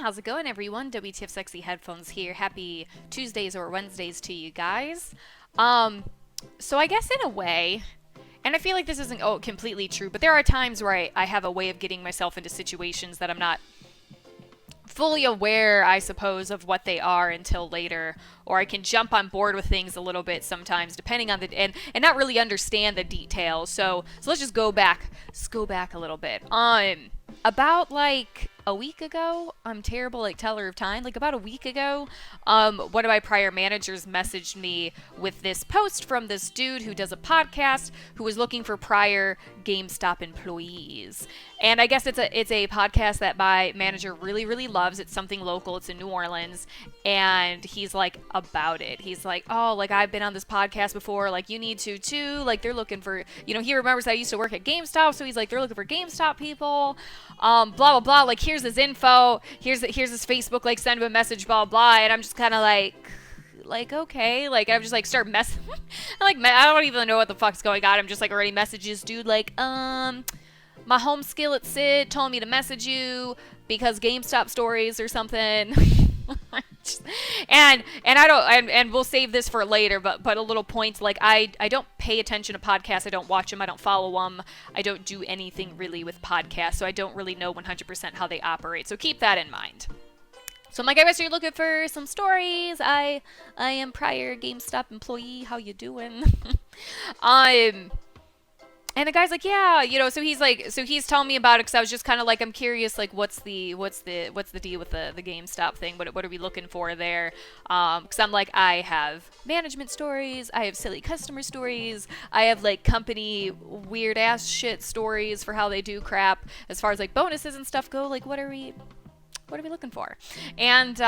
how's it going, everyone? WTFSexyHeadphones here. Happy Tuesdays or Wednesdays to you guys. So I guess in a way, and I feel like this isn't completely true, but there are times where I have a way of getting myself into situations that I'm not fully aware, I suppose, of what they are until later, or I can jump on board with things a little bit sometimes, depending on the and not really understand the details. So let's just go back a little bit. About like a week ago, I'm terrible like teller of time. Like about a week ago, one of my prior managers messaged me with this post from this dude who does a podcast who was looking for prior GameStop employees. And I guess it's a podcast that my manager really, really loves. It's something local. It's in New Orleans. And he's like about it. He's like, oh, like I've been on this podcast before. Like you need to too. Like they're looking for, he remembers I used to work at GameStop. So he's like, they're looking for GameStop people. Blah, blah, blah. Like here's his info. Here's his Facebook. Like send him a message, blah, blah. And I'm just kind of like, okay, like, I'm just, like, start messing, I don't even know what the fuck's going on, I'm just, like, already messages, dude, like, my home skillet Sid told me to message you, because GameStop stories or something, and I don't, and we'll save this for later, but a little point, like, I don't pay attention to podcasts, I don't watch them, I don't follow them, I don't do anything really with podcasts, so I don't really know 100% how they operate, so keep that in mind. So I'm like, I guess you're looking for some stories. I am prior GameStop employee. How you doing? And the guy's like, yeah, so he's telling me about it because I was just kind of like, I'm curious, like, what's the deal with the GameStop thing? What are we looking for there? Because I'm like, I have management stories, I have silly customer stories, I have like company weird ass shit stories for how they do crap as far as like bonuses and stuff go. Like, what are we looking for? And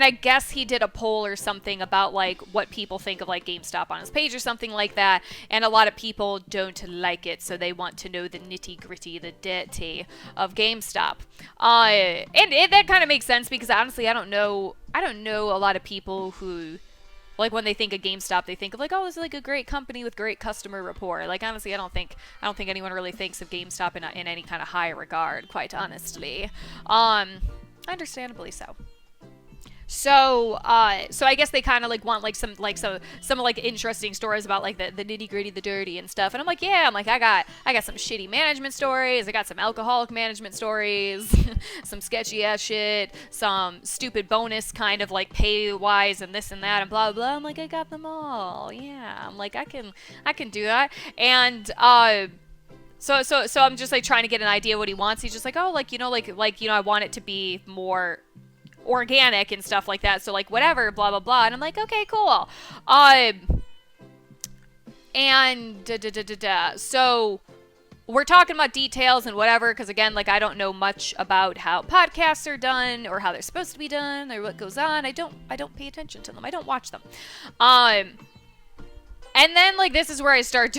I guess he did a poll or something about like what people think of like GameStop on his page or something like that. And a lot of people don't like it, so they want to know the nitty gritty, the dirty of GameStop. And that kind of makes sense because honestly, I don't know a lot of people who, like, when they think of GameStop, they think of like, oh, this is like a great company with great customer rapport. Like, honestly, I don't think anyone really thinks of GameStop in any kind of high regard, quite honestly. Understandably so. So I guess they kind of like want like some like interesting stories about like the nitty gritty, the dirty and stuff. And I'm like, yeah, I got some shitty management stories. I got some alcoholic management stories, some sketchy ass shit, some stupid bonus kind of like pay wise and this and that and blah, blah. I'm like, I got them all. Yeah. I'm like, I can do that. And, so I'm just like trying to get an idea what he wants. He's just like, oh, like, I want it to be more organic and stuff like that, so like whatever, blah blah blah. And I'm like, okay, cool. And so we're talking about details and whatever, because again, like, I don't know much about how podcasts are done or how they're supposed to be done or what goes on. I don't pay attention to them. I don't watch them. And then, like, this is where I start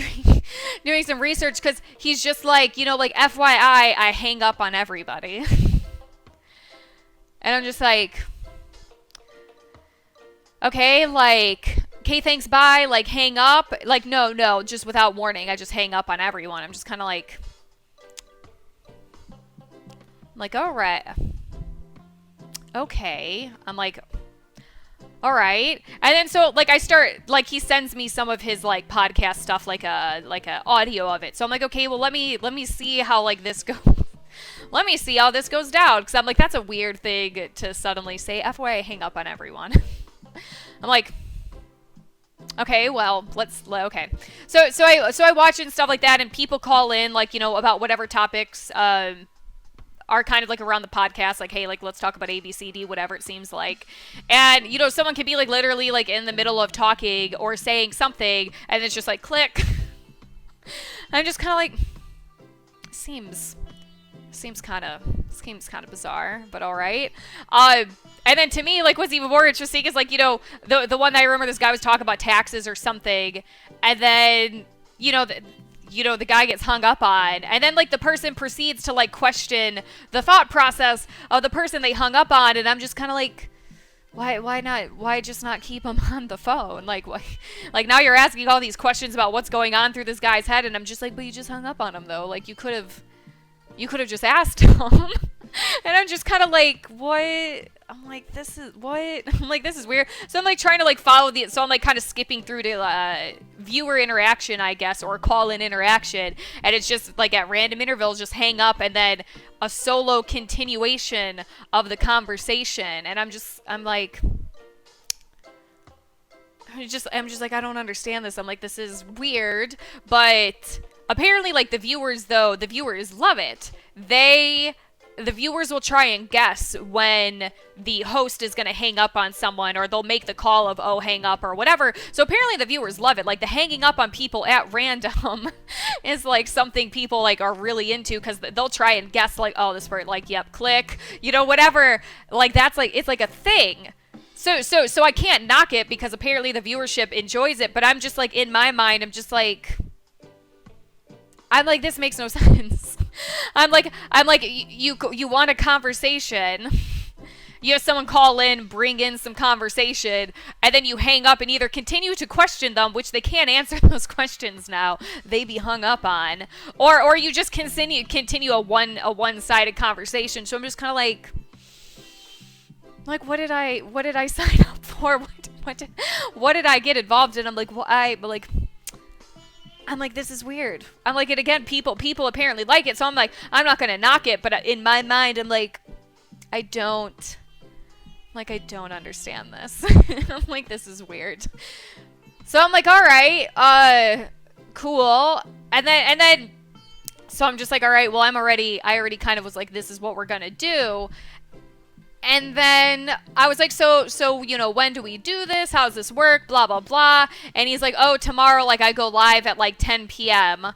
doing some research, because he's just like, like, FYI, I hang up on everybody. And I'm just like, okay, like, okay, thanks, bye, like, hang up. Like, no, just without warning, I just hang up on everyone. I'm just kind of like, all right. Okay. I'm like, all right. And then so, like, I start, like, he sends me some of his, like, podcast stuff, like a audio of it. So I'm like, okay, well, let me see how, like, this goes. Let me see how this goes down, because I'm like, that's a weird thing to suddenly say. FYI, hang up on everyone. I'm like, okay, well, okay. So I watch and stuff like that, and people call in, like, about whatever topics are kind of like around the podcast, like, hey, like, let's talk about A, B, C, D, whatever it seems like. And, someone could be like literally like in the middle of talking or saying something, and it's just like click. I'm just kind of like, seems kind of bizarre, but all right. And then to me, like, what's even more interesting is like, the one that I remember, this guy was talking about taxes or something, and then the guy gets hung up on, and then like the person proceeds to like question the thought process of the person they hung up on, and I'm just kind of like, why just not keep him on the phone? Like, why? Like, now you're asking all these questions about what's going on through this guy's head, and I'm just like, but you just hung up on him though. Like, you could have just asked him. And I'm just kind of like, what? I'm like, this is what? I'm like, this is weird. So I'm like trying to like follow so I'm like kind of skipping through to viewer interaction, I guess, or call-in interaction. And it's just like at random intervals, just hang up and then a solo continuation of the conversation. And I'm like, I'm just like, I don't understand this. I'm like, this is weird. But apparently, like, the viewers love it. The viewers will try and guess when the host is going to hang up on someone, or they'll make the call of, oh, hang up, or whatever. So apparently the viewers love it. Like, the hanging up on people at random is, like, something people, like, are really into, because they'll try and guess, like, oh, this word, like, yep, click, you know, whatever. Like, that's, like, it's, like, a thing. So I can't knock it, because apparently the viewership enjoys it, but I'm just, like, in my mind, I'm like, this makes no sense. I'm like, you want a conversation. You have someone call in, bring in some conversation, and then you hang up and either continue to question them, which they can't answer those questions now, they be hung up on, or you just continue a one-sided conversation. So I'm just kind of like, what did I sign up for? What did I get involved in? I'm like, this is weird. I'm like, and again, people apparently like it, so I'm like, I'm not gonna knock it, but in my mind, I'm like, I don't understand this. I'm like, this is weird. So I'm like, all right, cool. And then, so I'm just like, all right, well, I already kind of was like, this is what we're gonna do. And then I was like, so, you know, when do we do this? How does this work? Blah, blah, blah. And he's like, oh, tomorrow, like, I go live at, like, 10 p.m.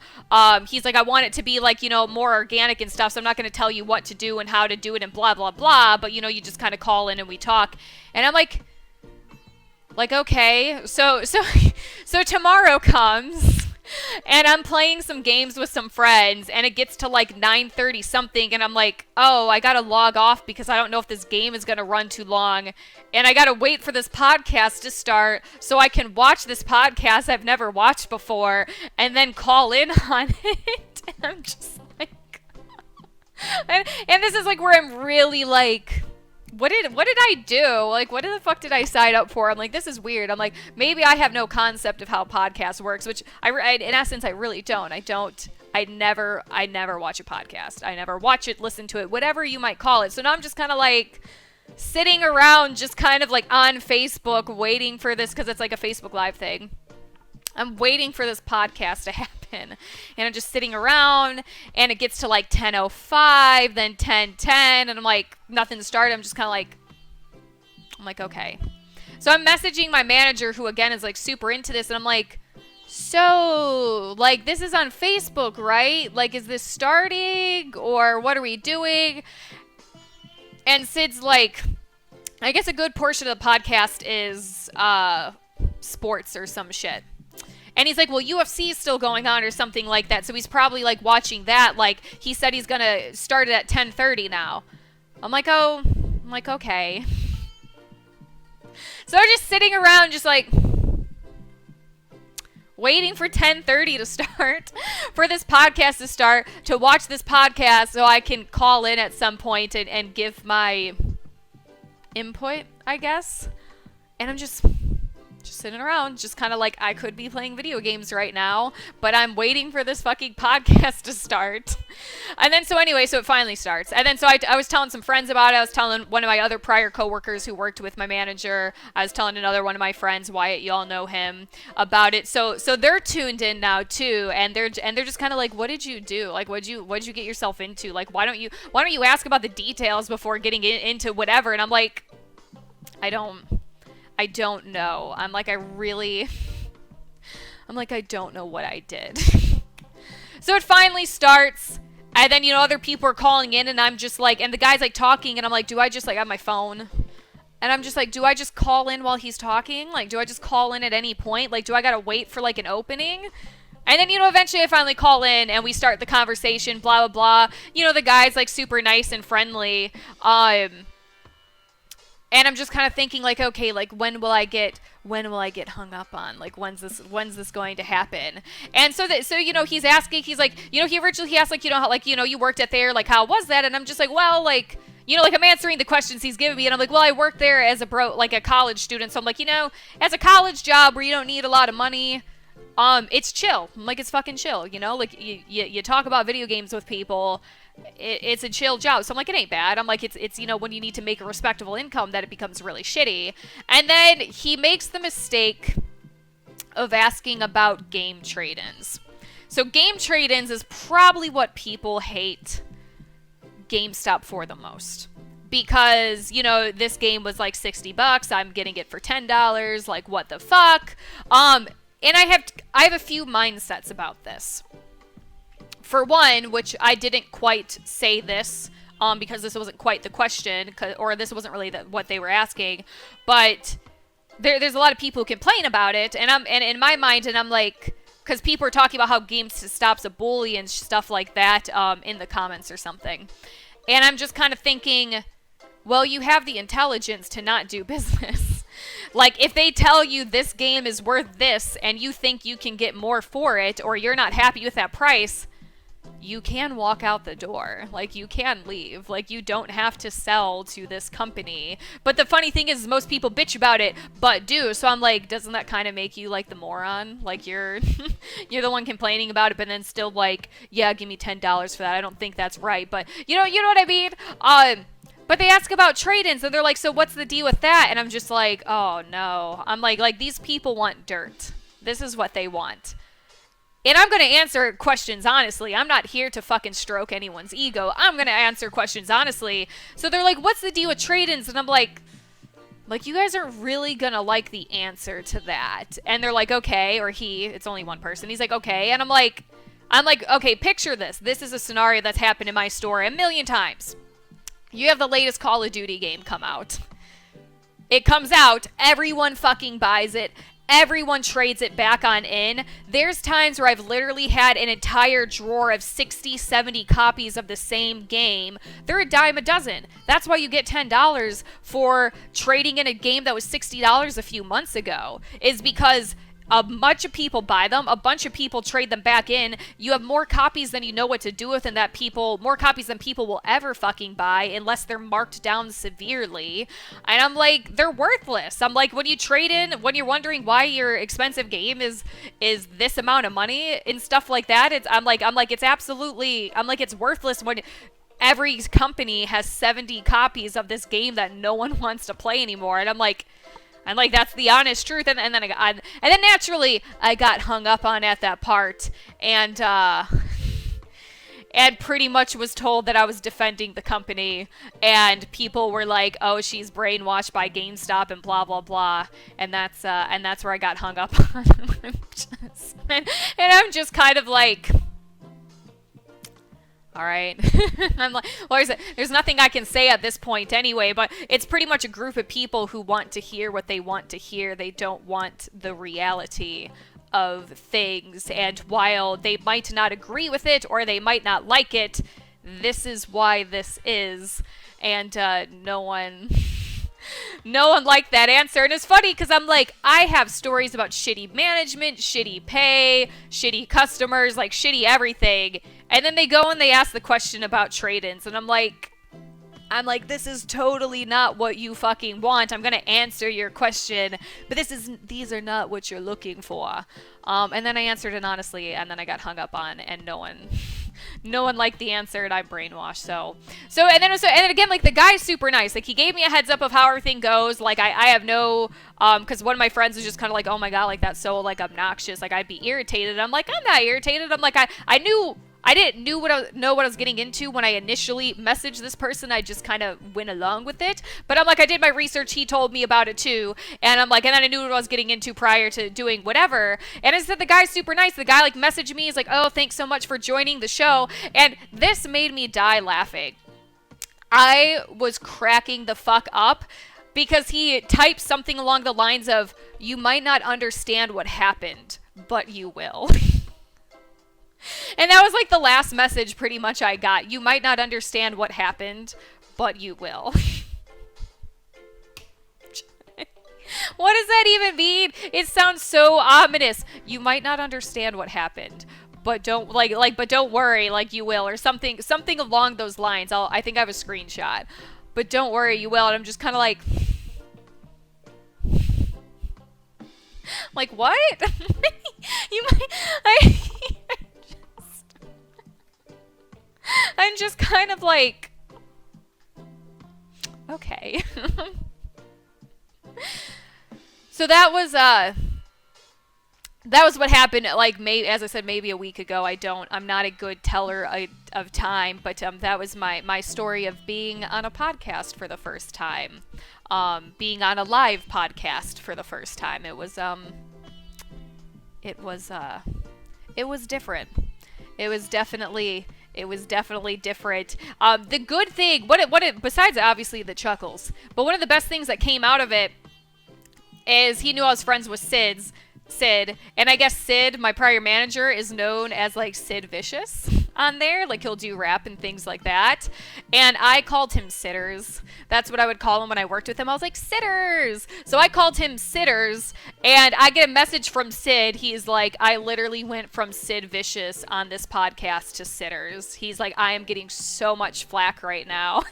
He's like, I want it to be, like, you know, more organic and stuff, so I'm not going to tell you what to do and how to do it and blah, blah, blah. But, you know, you just kind of call in and we talk. And I'm like, okay. So tomorrow comes, and I'm playing some games with some friends, and it gets to like 9:30 something, and I'm like, oh, I gotta log off because I don't know if this game is gonna run too long, and I gotta wait for this podcast to start so I can watch this podcast I've never watched before, and then call in on it. And I'm just like, and this is like where I'm really like, what did I do? Like, what the fuck did I sign up for? I'm like, this is weird. I'm like, maybe I have no concept of how podcast works, which I in essence, I really don't. I never watch a podcast. I never watch it, listen to it, whatever you might call it. So now I'm just kind of like sitting around, just kind of like on Facebook, waiting for this, because it's like a Facebook Live thing. I'm waiting for this podcast to happen, and I'm just sitting around, and it gets to like 10:05, then 10:10, and I'm like, nothing started. I'm just kind of like, okay. So I'm messaging my manager, who again is like super into this, and I'm like, so, like, this is on Facebook, right? Like, is this starting, or what are we doing? And Sid's like, I guess a good portion of the podcast is sports or some shit. And he's like, well, UFC is still going on or something like that. So he's probably like watching that. Like, he said he's going to start it at 10:30 now. I'm like, okay. So I'm just sitting around just like waiting for 10:30 to start, for this podcast to start, to watch this podcast so I can call in at some point and give my input, I guess. And I'm just sitting around, just kind of like, I could be playing video games right now, but I'm waiting for this fucking podcast to start. And then, so anyway, so it finally starts. And then, so I was telling some friends about it. I was telling one of my other prior coworkers who worked with my manager. I was telling another one of my friends, Wyatt, you all know him, about it. So they're tuned in now too, and they're just kind of like, what did you do? Like, what'd you get yourself into? Like, why don't you ask about the details before getting into whatever? And I'm like, I don't know. I'm like, I don't know what I did. So it finally starts, and then, you know, other people are calling in, and I'm just like, and the guy's like talking, and I'm like, do I just like have my phone? And I'm just like, do I just call in while he's talking? Like, do I just call in at any point? Like, do I gotta wait for like an opening? And then, you know, eventually I finally call in, and we start the conversation, blah, blah, blah. You know, the guy's like super nice and friendly. And I'm just kind of thinking like, okay, like when will I get hung up on? Like when's this going to happen? And so he's asking, he's like, he originally asked like, how, like, you worked at there, like how was that? And I'm just like, well, like, like I'm answering the questions he's giving me, and I'm like, well, I worked there as a college student, so I'm like, as a college job where you don't need a lot of money, it's chill. I'm like, it's fucking chill, like you talk about video games with people. It's a chill job. So I'm like, it ain't bad. I'm like, it's when you need to make a respectable income that it becomes really shitty. And then he makes the mistake of asking about game trade-ins. So game trade-ins is probably what people hate GameStop for the most. Because, this game was like $60. I'm getting it for $10. Like, what the fuck? And I have a few mindsets about this. For one, which I didn't quite say this, because this wasn't quite the question, or this wasn't really what they were asking, but there's a lot of people who complain about it, and in my mind, and I'm like, because people are talking about how GameStop's a bully and stuff like that, in the comments or something, and I'm just kind of thinking, well, you have the intelligence to not do business. Like, if they tell you this game is worth this, and you think you can get more for it, or you're not happy with that price, you can walk out the door. Like, you can leave. Like, you don't have to sell to this company. But the funny thing is most people bitch about it, but do. So I'm like, doesn't that kind of make you like the moron? Like, you're the one complaining about it, but then still like, yeah, give me $10 for that. I don't think that's right. But you know what I mean? But they ask about trade-ins, and they're like, so what's the deal with that? And I'm just like, oh no. I'm like these people want dirt. This is what they want. And I'm going to answer questions honestly. I'm not here to fucking stroke anyone's ego. I'm going to answer questions honestly. So they're like, what's the deal with trade-ins? And I'm like, you guys aren't really going to like the answer to that. And they're like, okay. Or it's only one person. He's like, okay. And I'm like, okay, picture this. This is a scenario that's happened in my store a million times. You have the latest Call of Duty game come out. It comes out. Everyone fucking buys it. Everyone trades it back on in. There's times where I've literally had an entire drawer of 60, 70 copies of the same game. They're a dime a dozen. That's why you get $10 for trading in a game that was $60 a few months ago. Is because a bunch of people buy them, a bunch of people trade them back in. You have more copies than you know what to do with, and more copies than people will ever fucking buy unless they're marked down severely. And I'm like, they're worthless. I'm like, when you trade in, when you're wondering why your expensive game is this amount of money and stuff like that, I'm like, it's worthless when every company has 70 copies of this game that no one wants to play anymore. And I'm like, that's the honest truth. And then naturally I got hung up on at that part, and pretty much was told that I was defending the company, and people were like, oh, she's brainwashed by GameStop and blah blah blah, and that's where I got hung up on. and I'm just kind of like, all right. I'm like, well, there's nothing I can say at this point anyway, but it's pretty much a group of people who want to hear what they want to hear. They don't want the reality of things. And while they might not agree with it or they might not like it, this is why this is. And no one liked that answer. And it's funny because I'm like, I have stories about shitty management, shitty pay, shitty customers, like shitty everything. And then they go and they ask the question about trade-ins. And I'm like, this is totally not what you fucking want. I'm going to answer your question, but these are not what you're looking for. And then I answered it honestly, and then I got hung up on, and no one liked the answer, and I'm brainwashed. So and then again, like, the guy's super nice. Like, he gave me a heads up of how everything goes. Like, I have no, because one of my friends was just kind of like, oh my god, like, that's so, like, obnoxious. Like, I'd be irritated. I'm like, I'm not irritated. I'm like, I didn't know what I was getting into when I initially messaged this person. I just kind of went along with it. But I'm like, I did my research. He told me about it too. And I'm like, and then I knew what I was getting into prior to doing whatever. And I said, the guy's super nice. The guy like messaged me. He's like, oh, thanks so much for joining the show. And this made me die laughing. I was cracking the fuck up because he typed something along the lines of, you might not understand what happened, but you will. And that was like the last message pretty much I got. You might not understand what happened, but you will. What does that even mean? It sounds so ominous. You might not understand what happened, but don't but don't worry, like you will, or something along those lines. I think I have a screenshot. But don't worry, you will. And I'm just kind of like what? You might I'm just kind of like, okay. So that was what happened, like, as I said, maybe a week ago. I'm not a good teller of time, but that was my story of being on a podcast for the first time, being on a live podcast for the first time. It was different. It was definitely different. The good thing, besides obviously the chuckles, but one of the best things that came out of it is he knew I was friends with Sid, and I guess Sid, my prior manager, is known as like Sid Vicious on there. Like, he'll do rap and things like that. And I called him Sitters. That's what I would call him when I worked with him. I was like, Sitters. So I called him Sitters, and I get a message from Sid. He's like, I literally went from Sid Vicious on this podcast to Sitters. He's like, I am getting so much flack right now.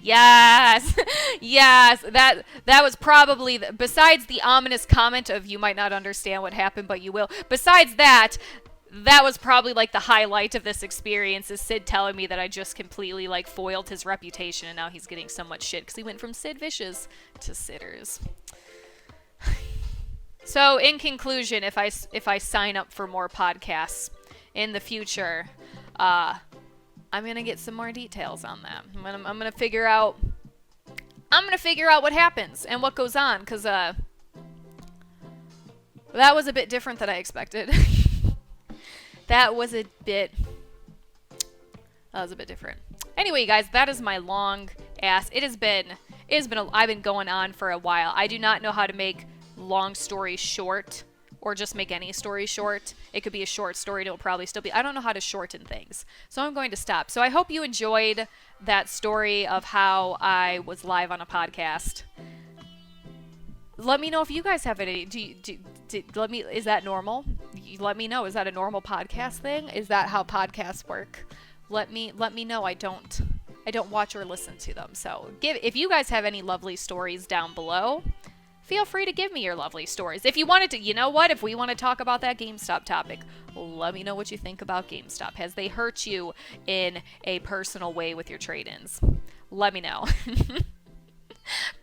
Yes, that was probably, besides the ominous comment of you might not understand what happened, but you will. Besides that was probably like the highlight of this experience, is Sid telling me that I just completely like foiled his reputation, and now he's getting so much shit because he went from Sid Vicious to Sitters. So in conclusion, if I sign up for more podcasts in the future, I'm gonna get some more details on that. I'm gonna figure out what happens and what goes on, because that was a bit different than I expected. That was a bit different. Anyway, guys, that is my long ass. I've been going on for a while. I do not know how to make long stories short, or just make any story short. It could be a short story, it'll probably still be. I don't know how to shorten things, so I'm going to stop. So I hope you enjoyed that story of how I was live on a podcast. Let me know if you guys have any. Is that normal? Let me know. Is that a normal podcast thing? Is that how podcasts work? Let me know. I don't watch or listen to them. So if you guys have any lovely stories down below, feel free to give me your lovely stories. If you wanted to, you know what? If we want to talk about that GameStop topic, let me know what you think about GameStop. Has they hurt you in a personal way with your trade-ins? Let me know.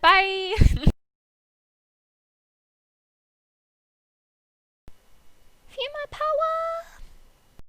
Bye! Feel my power!